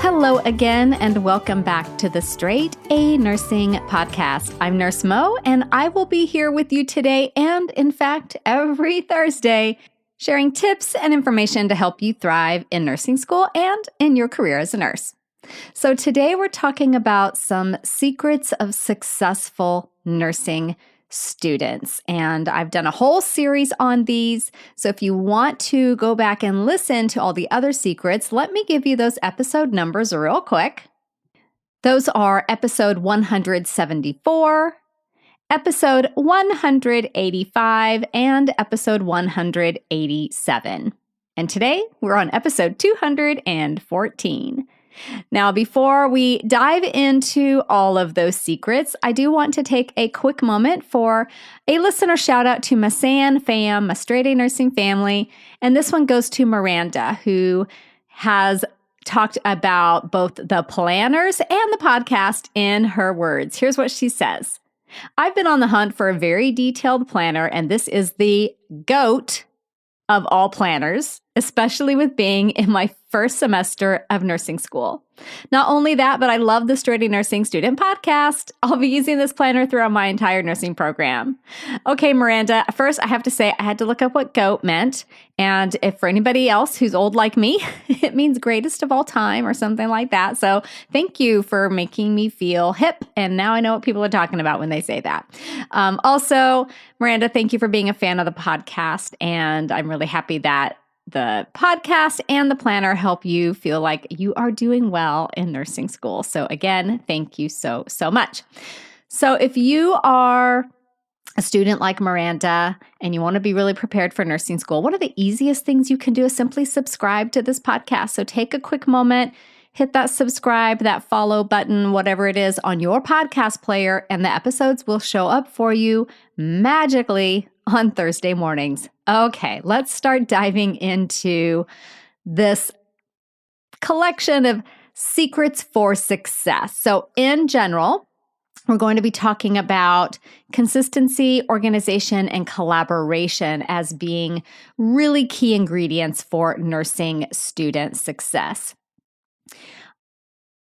Hello again, and welcome back to the Straight A Nursing Podcast. I'm Nurse Mo, and I will be here with you today and, in fact, every Thursday, sharing tips and information to help you thrive in nursing school and in your career as a nurse. So today we're talking about some secrets of successful nursing students. And I've done a whole series on these. So if you want to go back and listen to all the other secrets, let me give you those episode numbers real quick. Those are episode 174, episode 185, and episode 187. And today we're on episode 214. Now, before we dive into all of those secrets, I do want to take a quick moment for a listener shout out to Masan fam, my Straight A Nursing family. And this one goes to Miranda, who has talked about both the planners and the podcast in her words. Here's what she says. I've been on the hunt for a very detailed planner, and this is the GOAT of all planners, especially with being in my first semester of nursing school. Not only that, but I love the Straight A Nursing Student Podcast. I'll be using this planner throughout my entire nursing program. Okay, Miranda, first I have to say I had to look up what GOAT meant. And if for anybody else who's old like me, it means greatest of all time or something like that. So thank you for making me feel hip. And now I know what people are talking about when they say that. Also, Miranda, thank you for being a fan of the podcast. And I'm really happy that the podcast and the planner help you feel like you are doing well in nursing school. So again, thank you so much. So if you are a student like Miranda and you want to be really prepared for nursing school, one of the easiest things you can do is simply subscribe to this podcast. So take a quick moment, hit that subscribe, that follow button, whatever it is on your podcast player, and the episodes will show up for you magically on Thursday mornings. Okay, let's start diving into this collection of secrets for success. So in general, we're going to be talking about consistency, organization, and collaboration as being really key ingredients for nursing student success.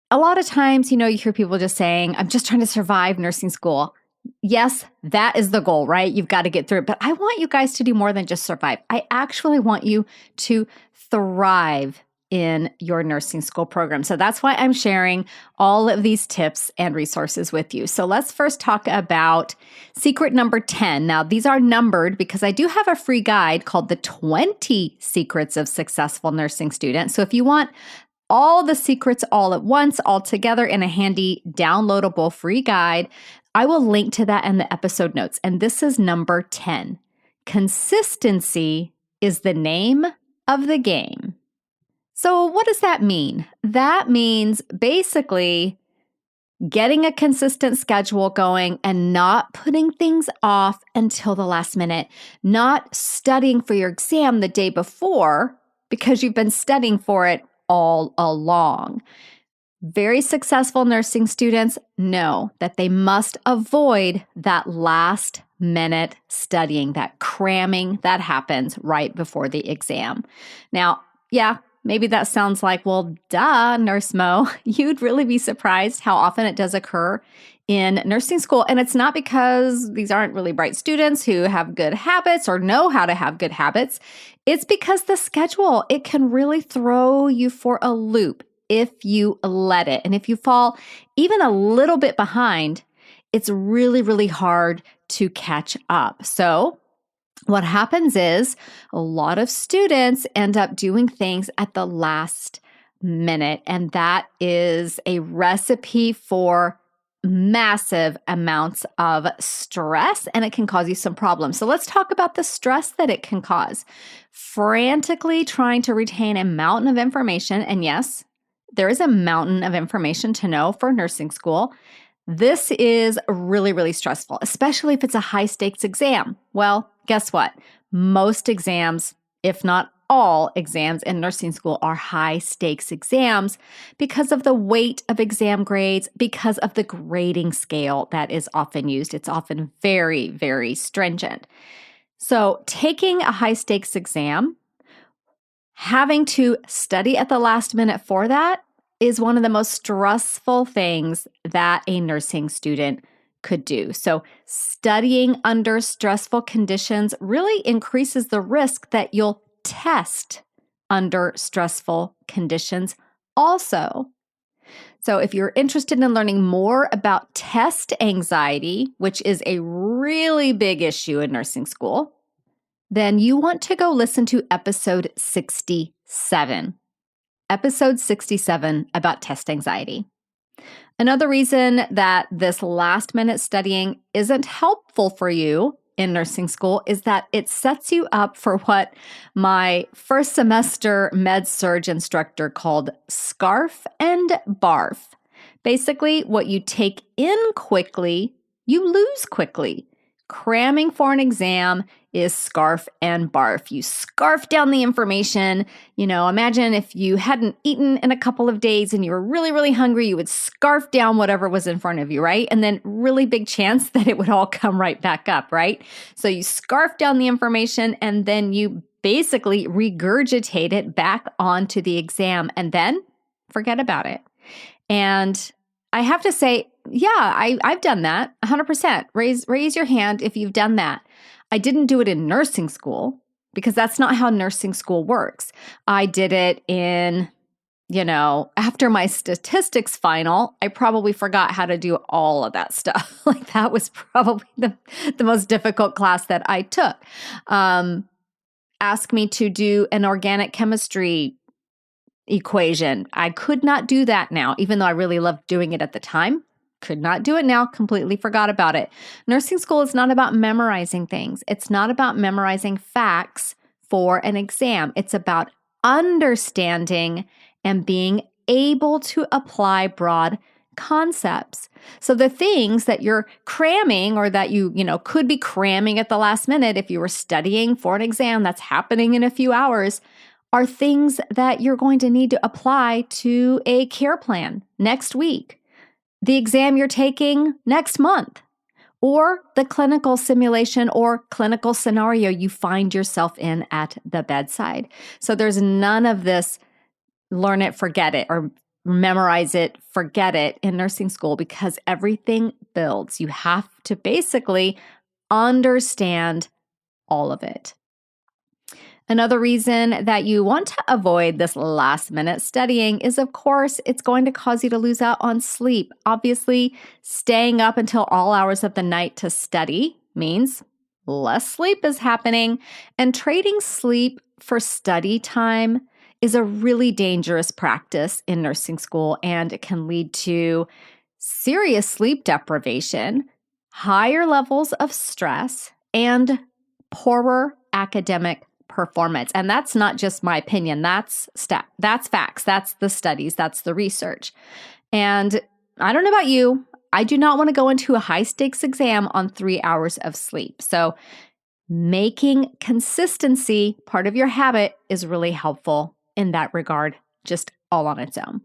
A lot of times, you hear people just saying, I'm just trying to survive nursing school. Yes, that is the goal, right? You've got to get through it. But I want you guys to do more than just survive. I actually want you to thrive in your nursing school program. So that's why I'm sharing all of these tips and resources with you. So let's first talk about secret number 10. Now, these are numbered because I do have a free guide called the 20 Secrets of Successful Nursing Students. So if you want all the secrets all at once, all together in a handy downloadable free guide, I will link to that in the episode notes. And this is number 10. Consistency is the name of the game. So what does that mean? That means basically getting a consistent schedule going and not putting things off until the last minute, not studying for your exam the day before because you've been studying for it all along. Very successful nursing students know that they must avoid that last minute studying, that cramming that happens right before the exam. Now, maybe that sounds like, well, duh, Nurse Mo. You'd really be surprised how often it does occur in nursing school. And it's not because these aren't really bright students who have good habits or know how to have good habits. It's because the schedule, it can really throw you for a loop if you let it. And if you fall even a little bit behind, it's really, really hard to catch up. So what happens is a lot of students end up doing things at the last minute, and that is a recipe for massive amounts of stress, and it can cause you some problems. So let's talk about the stress that it can cause. Frantically trying to retain a mountain of information, and yes, there is a mountain of information to know for nursing school. This is really, really stressful, especially if it's a high-stakes exam. Well, guess what? Most exams, if not all exams in nursing school, are high-stakes exams because of the weight of exam grades, because of the grading scale that is often used. It's often very, very stringent. So taking a high-stakes exam, having to study at the last minute for that is one of the most stressful things that a nursing student could do. So, studying under stressful conditions really increases the risk that you'll test under stressful conditions also. So, if you're interested in learning more about test anxiety, which is a really big issue in nursing school, then you want to go listen to episode 67. Episode 67 about test anxiety. Another reason that this last minute studying isn't helpful for you in nursing school is that it sets you up for what my first semester med-surg instructor called SCARF and BARF. Basically, what you take in quickly, you lose quickly. Cramming for an exam is SCARF and BARF. You scarf down the information. Imagine if you hadn't eaten in a couple of days and you were really, really hungry, you would scarf down whatever was in front of you, right? And then really big chance that it would all come right back up, right? So you scarf down the information and then you basically regurgitate it back onto the exam and then forget about it. And I have to say, yeah, I've done that 100%. Raise your hand if you've done that. I didn't do it in nursing school because that's not how nursing school works. I did it in, after my statistics final, I probably forgot how to do all of that stuff. Like that was probably the most difficult class that I took. Ask me to do an organic chemistry equation. I could not do that now, even though I really loved doing it at the time. Could not do it now, completely forgot about it. Nursing school is not about memorizing things. It's not about memorizing facts for an exam. It's about understanding and being able to apply broad concepts. So the things that you're cramming or that you could be cramming at the last minute if you were studying for an exam that's happening in a few hours are things that you're going to need to apply to a care plan next week, the exam you're taking next month, or the clinical simulation or clinical scenario you find yourself in at the bedside. So there's none of this learn it, forget it, or memorize it, forget it in nursing school because everything builds. You have to basically understand all of it. Another reason that you want to avoid this last minute studying is, of course, it's going to cause you to lose out on sleep. Obviously, staying up until all hours of the night to study means less sleep is happening, and trading sleep for study time is a really dangerous practice in nursing school, and it can lead to serious sleep deprivation, higher levels of stress, and poorer academic performance. And that's not just my opinion. That's facts. That's the studies. That's the research. And I don't know about you. I do not want to go into a high stakes exam on 3 hours of sleep. So making consistency part of your habit is really helpful in that regard, just all on its own.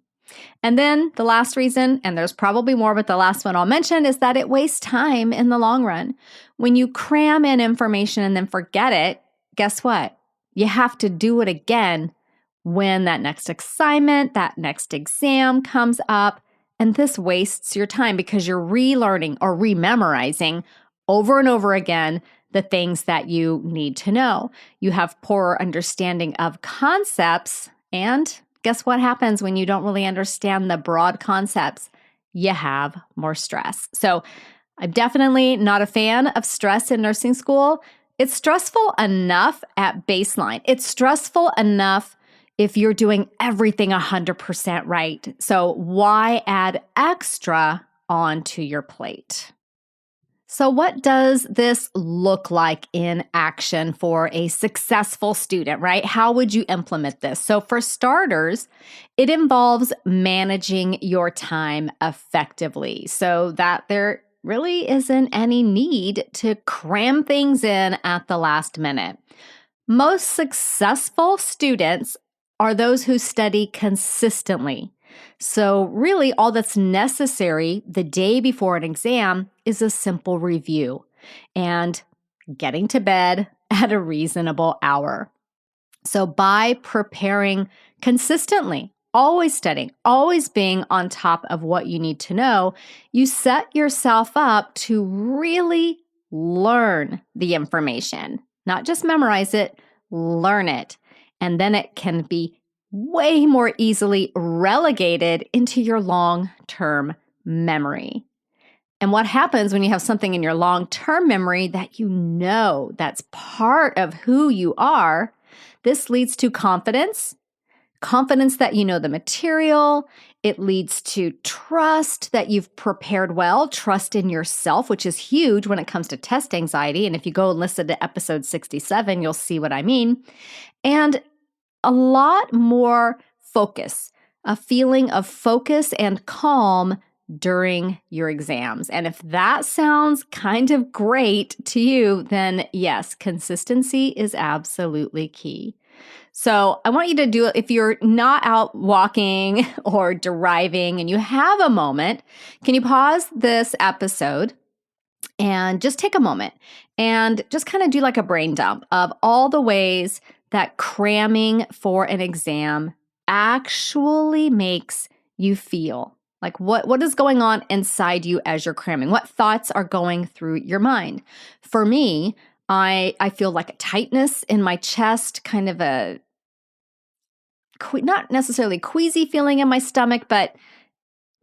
And then the last reason, and there's probably more, but the last one I'll mention is that it wastes time in the long run. When you cram in information and then forget it, guess what? You have to do it again when that next assignment, that next exam comes up. And this wastes your time because you're relearning or rememorizing over and over again the things that you need to know. You have poorer understanding of concepts. And guess what happens when you don't really understand the broad concepts? You have more stress. So I'm definitely not a fan of stress in nursing school. It's stressful enough at baseline. It's stressful enough if you're doing everything 100% right. So why add extra onto your plate? So what does this look like in action for a successful student, right? How would you implement this? So for starters, it involves managing your time effectively so that there really isn't any need to cram things in at the last minute. Most successful students are those who study consistently. So really all that's necessary the day before an exam is a simple review and getting to bed at a reasonable hour. So by preparing consistently always studying, always being on top of what you need to know, you set yourself up to really learn the information, not just memorize it, learn it. And then it can be way more easily relegated into your long-term memory. And what happens when you have something in your long-term memory that you know that's part of who you are, this leads to confidence that you know the material. It leads to trust that you've prepared well, trust in yourself, which is huge when it comes to test anxiety. And if you go and listen to episode 67, you'll see what I mean. And a lot more focus, a feeling of focus and calm during your exams. And if that sounds kind of great to you, then yes, consistency is absolutely key. So I want you to do it if you're not out walking or driving and you have a moment. Can you pause this episode and just take a moment and just kind of do like a brain dump of all the ways that cramming for an exam actually makes you feel? Like what is going on inside you as you're cramming? What thoughts are going through your mind? For me, I feel like a tightness in my chest, kind of a not necessarily queasy feeling in my stomach, but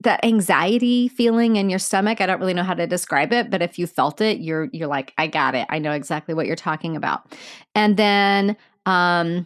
that anxiety feeling in your stomach. I don't really know how to describe it, but if you felt it, you're like, I got it. I know exactly what you're talking about. And then my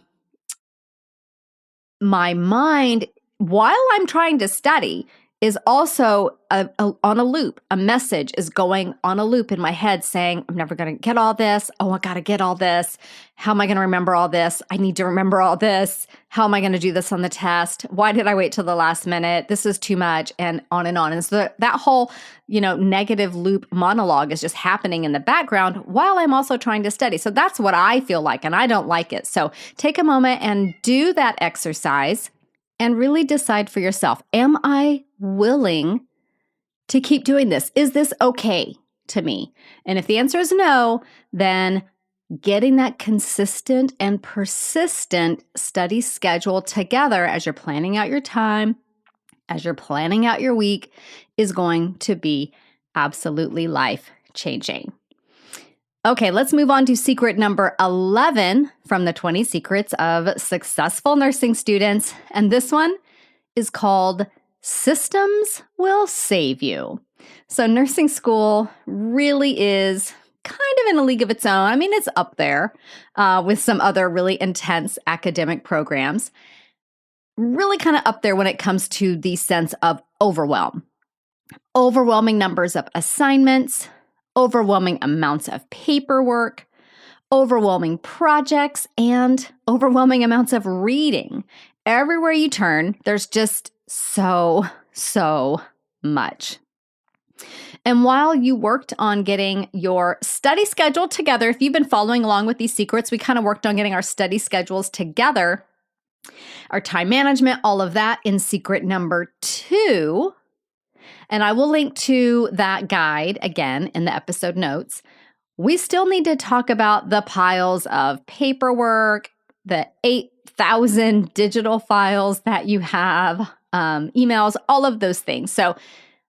mind, while I'm trying to study, is also on a loop. A message is going on a loop in my head saying, I'm never going to get all this. Oh, I got to get all this. How am I going to remember all this? I need to remember all this. How am I going to do this on the test? Why did I wait till the last minute? This is too much, and on and on. And so that whole, negative loop monologue is just happening in the background while I'm also trying to study. So that's what I feel like, and I don't like it. So take a moment and do that exercise and really decide for yourself, am I willing to keep doing this? Is this okay to me? And if the answer is no, then getting that consistent and persistent study schedule together as you're planning out your time, as you're planning out your week, is going to be absolutely life-changing. Okay, let's move on to secret number 11 from the 20 secrets of successful nursing students. And this one is called Systems Will Save You. So nursing school really is kind of in a league of its own. I mean, it's up there with some other really intense academic programs. Really kind of up there when it comes to the sense of overwhelm. Overwhelming numbers of assignments, overwhelming amounts of paperwork, overwhelming projects, and overwhelming amounts of reading. Everywhere you turn, there's just so much. And while you worked on getting your study schedule together, if you've been following along with these secrets, we kind of worked on getting our study schedules together, our time management, all of that in secret number 2. And I will link to that guide again in the episode notes. We still need to talk about the piles of paperwork, the 8,000 digital files that you have, emails, all of those things. So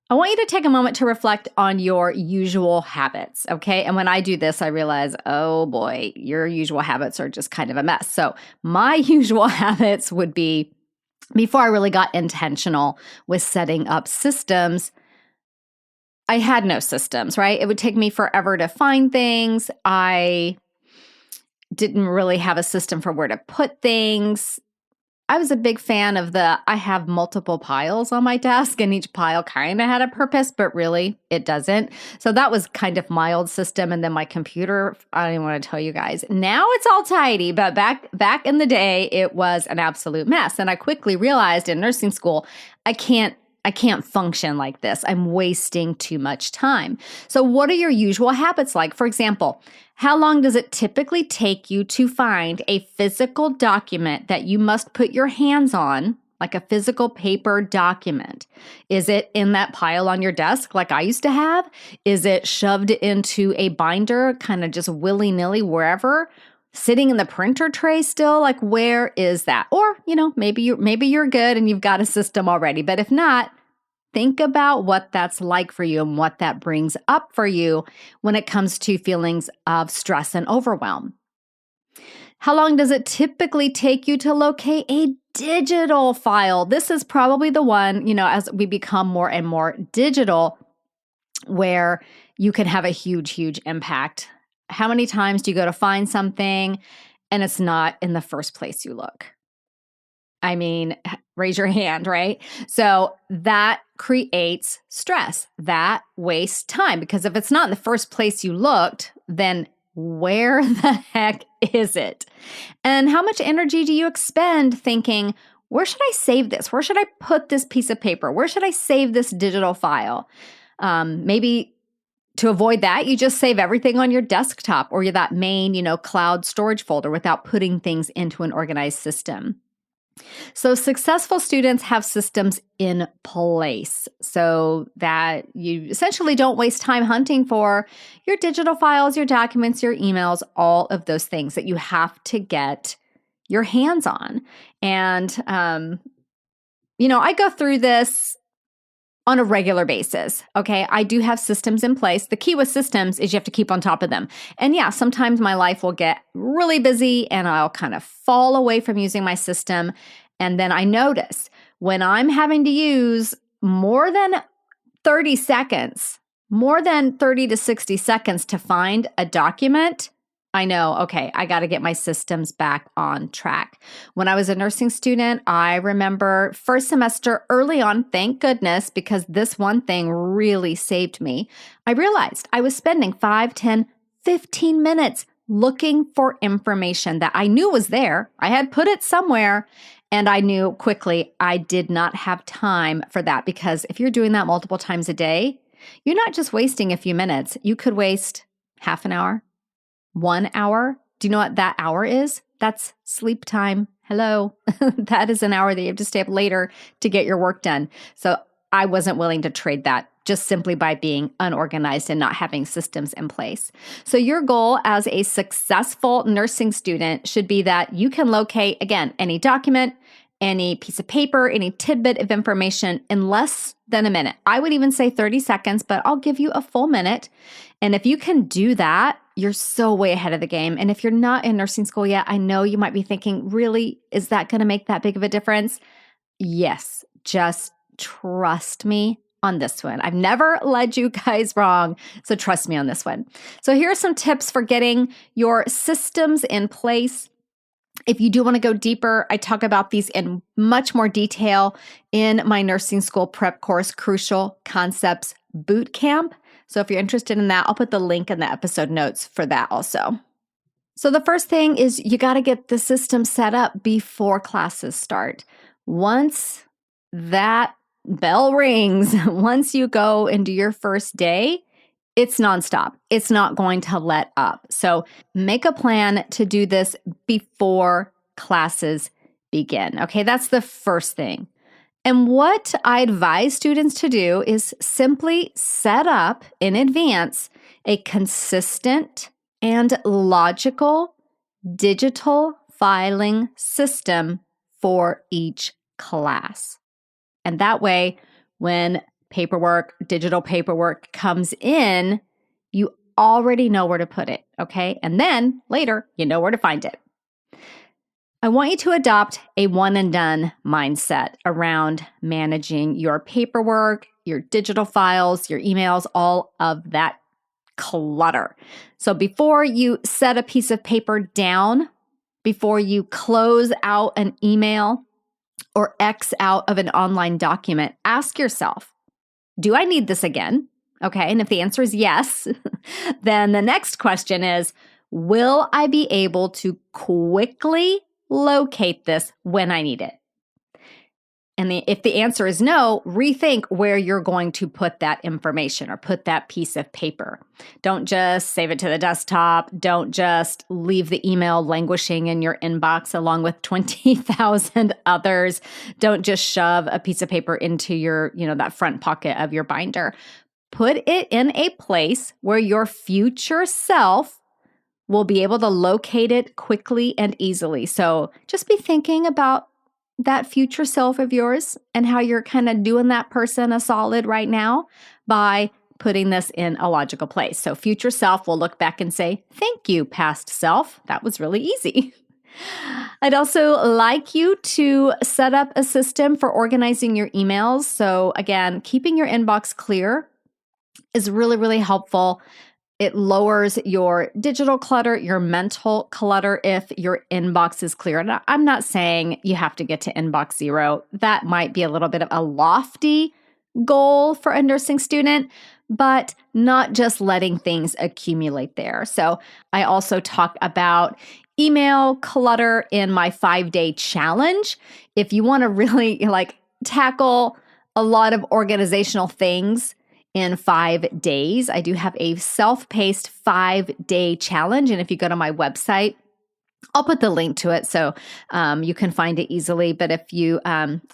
I want you to take a moment to reflect on your usual habits, okay? And when I do this, I realize, oh boy, your usual habits are just kind of a mess. So my usual habits would be, before I really got intentional with setting up systems, I had no systems, right? It would take me forever to find things. I didn't really have a system for where to put things. I was a big fan of I have multiple piles on my desk, and each pile kind of had a purpose, but really it doesn't. So that was kind of my old system. And then my computer, I don't even want to tell you guys. Now it's all tidy, but back in the day, it was an absolute mess. And I quickly realized in nursing school, I can't function like this. I'm wasting too much time. So what are your usual habits like? For example, how long does it typically take you to find a physical document that you must put your hands on, like a physical paper document? Is it in that pile on your desk like I used to have? Is it shoved into a binder kind of just willy-nilly wherever? sitting in the printer tray still? Like, where is that? Or, maybe you're good and you've got a system already. But if not, think about what that's like for you and what that brings up for you when it comes to feelings of stress and overwhelm. How long does it typically take you to locate a digital file? This is probably the one, as we become more and more digital, where you can have a huge, huge impact. How many times do you go to find something and it's not in the first place you look? I mean, raise your hand, right? So that creates stress. That wastes time, because if it's not in the first place you looked, then where the heck is it? And how much energy do you expend thinking, where should I save this? Where should I put this piece of paper? Where should I save this digital file? Maybe to avoid that, you just save everything on your desktop or that main, cloud storage folder without putting things into an organized system. So successful students have systems in place so that you essentially don't waste time hunting for your digital files, your documents, your emails, all of those things that you have to get your hands on. And, I go through this on a regular basis. Okay. I do have systems in place. The key with systems is you have to keep on top of them. And yeah, sometimes my life will get really busy and I'll kind of fall away from using my system. And then I notice when I'm having to use more than 30 seconds, more than 30 to 60 seconds to find a document, I know, okay, I got to get my systems back on track. When I was a nursing student, I remember first semester early on, thank goodness, because this one thing really saved me. I realized I was spending 5, 10, 15 minutes looking for information that I knew was there. I had put it somewhere, and I knew quickly I did not have time for that, because if you're doing that multiple times a day, you're not just wasting a few minutes. You could waste half an hour, 1 hour. Do you know what that hour is? That's sleep time. Hello. That is an hour that you have to stay up later to get your work done. So I wasn't willing to trade that just simply by being unorganized and not having systems in place. So your goal as a successful nursing student should be that you can locate, again, any document, any piece of paper, any tidbit of information in less than a minute. I would even say 30 seconds, but I'll give you a full minute. And if you can do that, you're so way ahead of the game. And if you're not in nursing school yet, I know you might be thinking, really, is that going to make that big of a difference? Yes, just trust me on this one. I've never led you guys wrong, so trust me on this one. So here are some tips for getting your systems in place. If you do want to go deeper, I talk about these in much more detail in my nursing school prep course, Crucial Concepts Bootcamp. So if you're interested in that, I'll put the link in the episode notes for that also. So the first thing is you got to get the system set up before classes start. Once that bell rings, once you go into your first day, it's nonstop. It's not going to let up. So make a plan to do this before classes begin. Okay, that's the first thing. And what I advise students to do is simply set up in advance a consistent and logical digital filing system for each class. And that way, when digital paperwork comes in, you already know where to put it, okay? And then later, you know where to find it. I want you to adopt a one and done mindset around managing your paperwork, your digital files, your emails, all of that clutter. So before you set a piece of paper down, before you close out an email or X out of an online document, ask yourself, do I need this again? Okay, and if the answer is yes, then the next question is, will I be able to quickly locate this when I need it? And if the answer is no, rethink where you're going to put that information or put that piece of paper. Don't just save it to the desktop. Don't just leave the email languishing in your inbox along with 20,000 others. Don't just shove a piece of paper into your, that front pocket of your binder. Put it in a place where your future self will be able to locate it quickly and easily. So just be thinking about that future self of yours and how you're kind of doing that person a solid right now by putting this in a logical place. So future self will look back and say, thank you, past self. That was really easy. I'd also like you to set up a system for organizing your emails. So again, keeping your inbox clear is really, really helpful. It lowers your digital clutter, your mental clutter if your inbox is clear. And I'm not saying you have to get to inbox zero. That might be a little bit of a lofty goal for a nursing student, but not just letting things accumulate there. So I also talk about email clutter in my 5-day challenge. If you want to really tackle a lot of organizational things in 5 days, I do have a self-paced 5-day challenge. And if you go to my website, I'll put the link to it so you can find it easily. But if you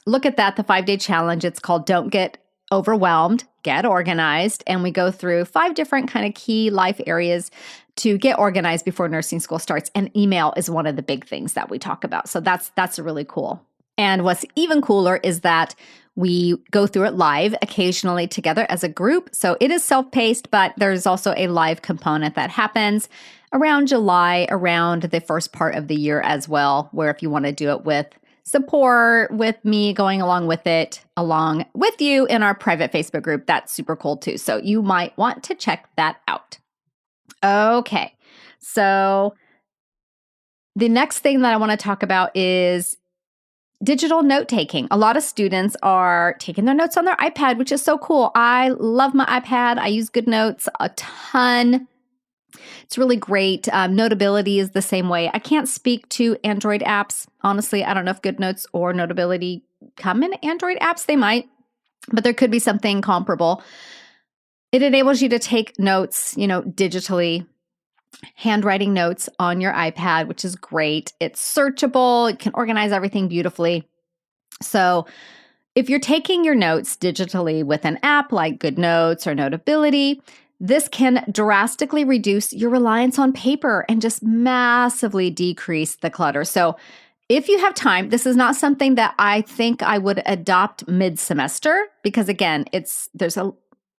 look at that, the 5-day challenge, it's called Don't Get Overwhelmed, Get Organized. And we go through 5 different kind of key life areas to get organized before nursing school starts. And email is one of the big things that we talk about. So that's really cool. And what's even cooler is that we go through it live occasionally together as a group. So it is self-paced, but there's also a live component that happens around July, around the first part of the year as well, where if you want to do it with support, with me going along with it, along with you in our private Facebook group, that's super cool too. So you might want to check that out. Okay, so the next thing that I want to talk about is digital note-taking. A lot of students are taking their notes on their iPad, which is so cool. I love my iPad. I use GoodNotes a ton. It's really great. Notability is the same way. I can't speak to Android apps. Honestly, I don't know if GoodNotes or Notability come in Android apps. They might, but there could be something comparable. It enables you to take notes, digitally, handwriting notes on your iPad, which is great. It's searchable. It can organize everything beautifully. So if you're taking your notes digitally with an app like GoodNotes or Notability, this can drastically reduce your reliance on paper and just massively decrease the clutter. So if you have time, this is not something that I think I would adopt mid-semester because again, there's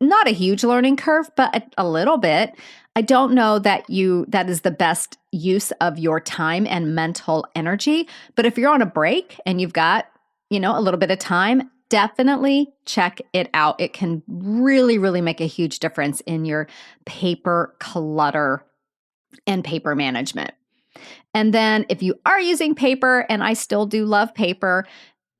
not a huge learning curve, but a little bit. I don't know that is the best use of your time and mental energy. But if you're on a break and you've got, a little bit of time, definitely check it out. It can really, really make a huge difference in your paper clutter and paper management. And then if you are using paper, and I still do love paper,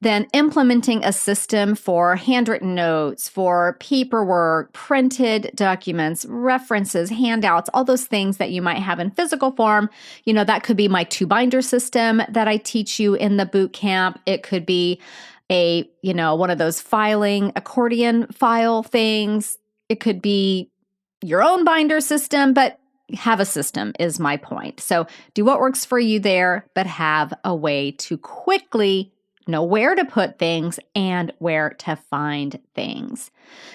then implementing a system for handwritten notes, for paperwork, printed documents, references, handouts, all those things that you might have in physical form. That could be my 2-binder system that I teach you in the boot camp. It could be one of those filing accordion file things. It could be your own binder system, but have a system is my point. So do what works for you there, but have a way to quickly know where to put things and where to find things.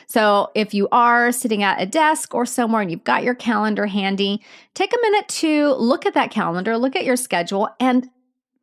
So if you are sitting at a desk or somewhere and you've got your calendar handy, take a minute to look at that calendar, look at your schedule, and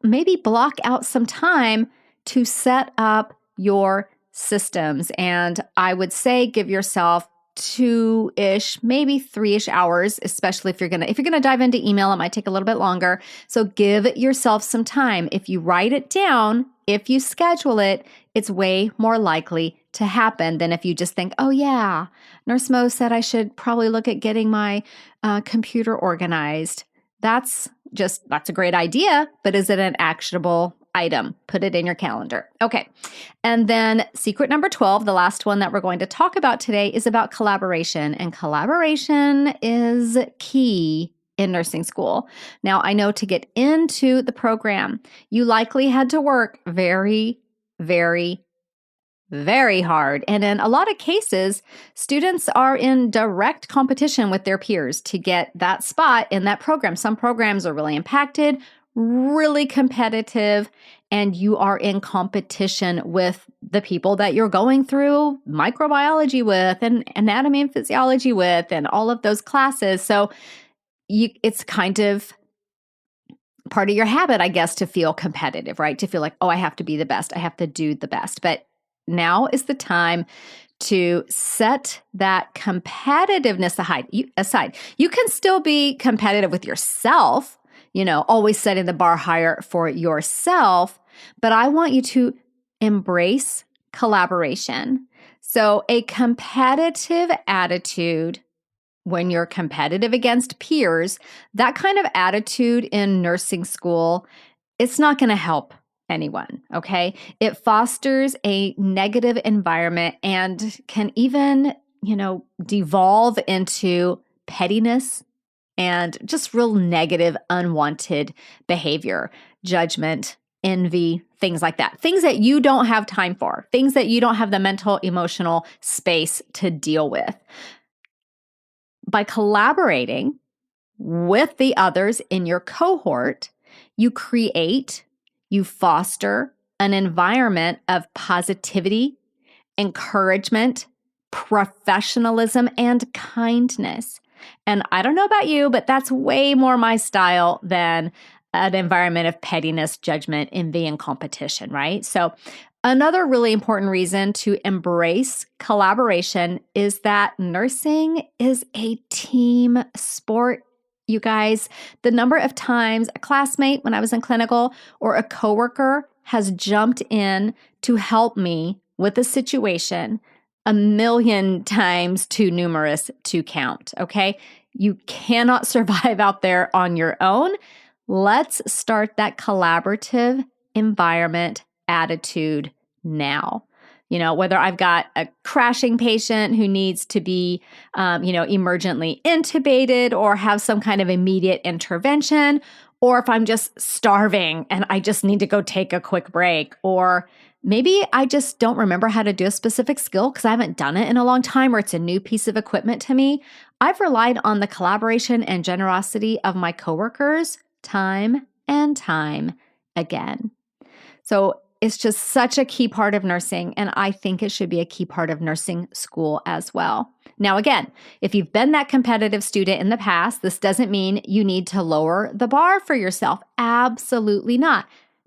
maybe block out some time to set up your systems. And I would say give yourself 2-ish, maybe 3-ish hours, especially if you're gonna dive into email, it might take a little bit longer. So give yourself some time. If you write it down, if you schedule it, it's way more likely to happen than if you just think, oh yeah, Nurse Mo said I should probably look at getting my computer organized. That's a great idea, but is it an actionable item? Put it in your calendar. Okay. And then secret number 12, the last one that we're going to talk about today, is about collaboration. And collaboration is key in nursing school. Now, I know to get into the program, you likely had to work very, very, very hard. And in a lot of cases, students are in direct competition with their peers to get that spot in that program. Some programs are really impacted, really competitive, and you are in competition with the people that you're going through microbiology with and anatomy and physiology with and all of those classes. So it's kind of part of your habit, I guess, to feel competitive, right? To feel like, oh, I have to be the best. I have to do the best. But now is the time to set that competitiveness aside. You can still be competitive with yourself, always setting the bar higher for yourself. But I want you to embrace collaboration. So a competitive attitude, when you're competitive against peers, that kind of attitude in nursing school, it's not going to help anyone, okay? It fosters a negative environment and can even, devolve into pettiness and just real negative, unwanted behavior, judgment, envy, things like that. Things that you don't have time for, things that you don't have the mental, emotional space to deal with. By collaborating with the others in your cohort, you foster an environment of positivity, encouragement, professionalism, and kindness. And I don't know about you, but that's way more my style than an environment of pettiness, judgment, envy, and competition, right? So another really important reason to embrace collaboration is that nursing is a team sport. You guys, the number of times a classmate when I was in clinical or a coworker has jumped in to help me with a situation, 1,000,000 times too numerous to count, okay? You cannot survive out there on your own. Let's start that collaborative environment attitude now. Whether I've got a crashing patient who needs to be, emergently intubated or have some kind of immediate intervention, or if I'm just starving and I just need to go take a quick break, or maybe I just don't remember how to do a specific skill because I haven't done it in a long time or it's a new piece of equipment to me. I've relied on the collaboration and generosity of my coworkers time and time again. So it's just such a key part of nursing, and I think it should be a key part of nursing school as well. Now, again, if you've been that competitive student in the past, this doesn't mean you need to lower the bar for yourself. Absolutely not.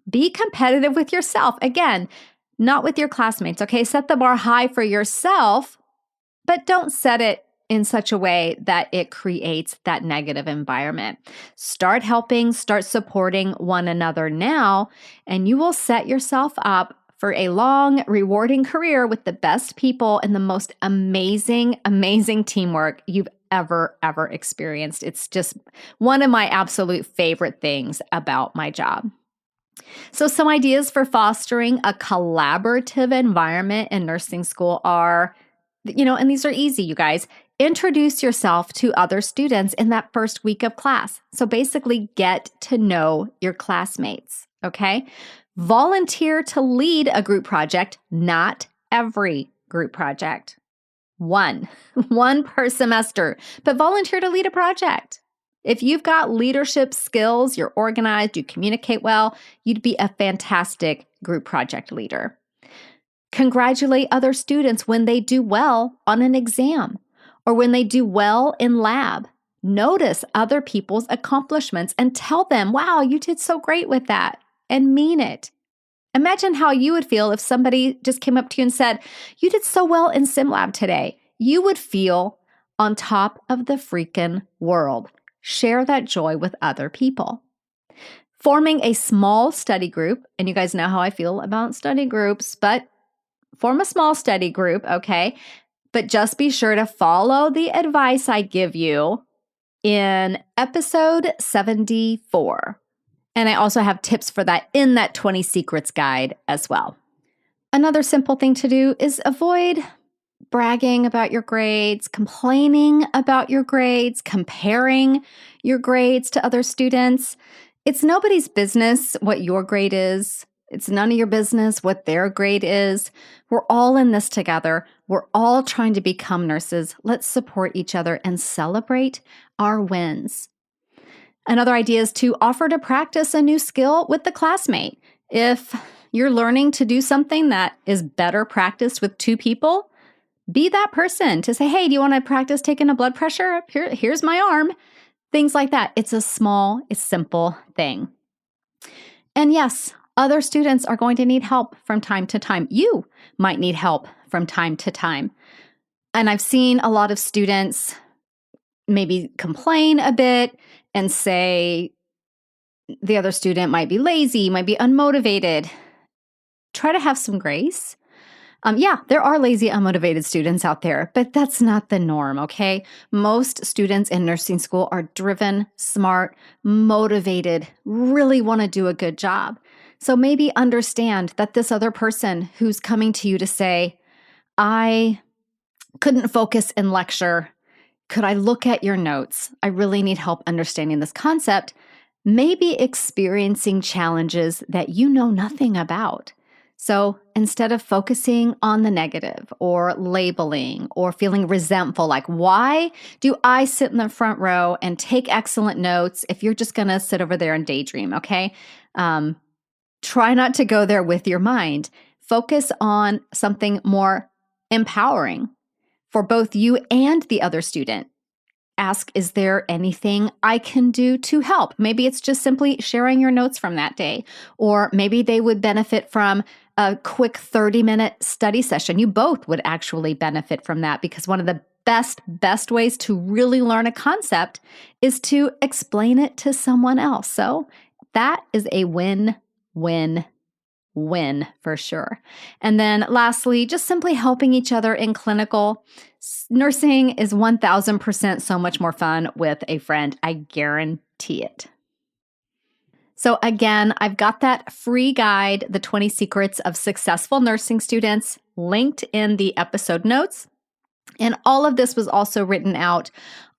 Be competitive with yourself. Again, not with your classmates, okay? Set the bar high for yourself, but don't set it in such a way that it creates that negative environment. Start helping, start supporting one another now, and you will set yourself up for a long, rewarding career with the best people and the most amazing, amazing teamwork you've ever experienced. It's just one of my absolute favorite things about my job. So some ideas for fostering a collaborative environment in nursing school are, and these are easy, you guys. Introduce yourself to other students in that first week of class. So basically, get to know your classmates, okay? Volunteer to lead a group project, not every group project. One per semester, but volunteer to lead a project. If you've got leadership skills, you're organized, you communicate well, you'd be a fantastic group project leader. Congratulate other students when they do well on an exam or when they do well in lab. Notice other people's accomplishments and tell them, wow, you did so great with that, and mean it. Imagine how you would feel if somebody just came up to you and said, you did so well in SimLab today. You would feel on top of the freaking world. Share that joy with other people. Forming a small study group, and you guys know how I feel about study groups, but form a small study group, okay? But just be sure to follow the advice I give you in episode 74. And I also have tips for that in that 20 Secrets guide as well. Another simple thing to do is avoid bragging about your grades, complaining about your grades, comparing your grades to other students. It's nobody's business what your grade is. It's none of your business what their grade is. We're all in this together. We're all trying to become nurses. Let's support each other and celebrate our wins. Another idea is to offer to practice a new skill with the classmate. If you're learning to do something that is better practiced with two people, be that person to say, hey, do you want to practice taking a blood pressure? Here's my arm. Things like that. It's a simple thing. And yes, other students are going to need help from time to time. You might need help from time to time. And I've seen a lot of students maybe complain a bit and say the other student might be lazy, might be unmotivated. Try to have some grace. Yeah, there are lazy, unmotivated students out there, but that's not the norm, okay? Most students in nursing school are driven, smart, motivated, really want to do a good job. So maybe understand that this other person who's coming to you to say, I couldn't focus in lecture. Could I look at your notes? I really need help understanding this concept. Maybe experiencing challenges that you know nothing about. So instead of focusing on the negative or labeling or feeling resentful, like, why do I sit in the front row and take excellent notes if you're just going to sit over there and daydream, okay? Try not to go there with your mind. Focus on something more empowering for both you and the other student. Ask, is there anything I can do to help? Maybe it's just simply sharing your notes from that day, or maybe they would benefit from a quick 30-minute study session. You both would actually benefit from that, because one of the best ways to really learn a concept is to explain it to someone else. So that is a win-win-win for sure. And then lastly, just simply helping each other in clinical. Nursing is 1000% so much more fun with a friend. I guarantee it. So again, I've got that free guide, The 20 Secrets of Successful Nursing Students, linked in the episode notes. And all of this was also written out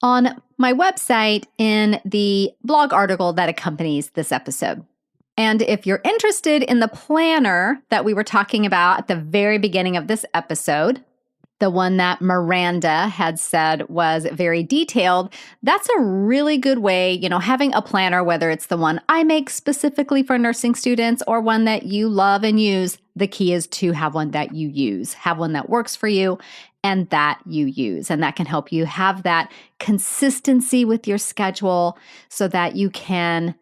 on my website in the blog article that accompanies this episode. And if you're interested in the planner that we were talking about at the very beginning of this episode, the one that Miranda had said was very detailed, that's a really good way, having a planner, whether it's the one I make specifically for nursing students or one that you love and use. The key is to have one that you use, have one that works for you and that you use. And that can help you have that consistency with your schedule so that you can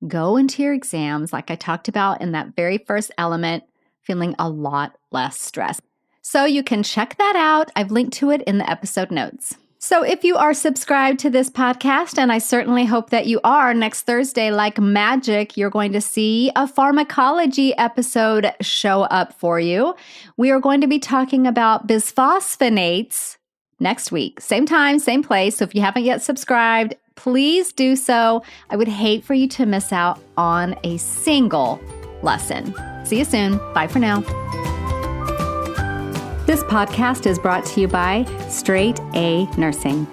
go into your exams, like I talked about in that very first element, feeling a lot less stressed. So you can check that out. I've linked to it in the episode notes. So if you are subscribed to this podcast, and I certainly hope that you are, next Thursday, like magic, you're going to see a pharmacology episode show up for you. We are going to be talking about bisphosphonates next week. Same time, same place. So if you haven't yet subscribed, please do so. I would hate for you to miss out on a single lesson. See you soon. Bye for now. This podcast is brought to you by Straight A Nursing.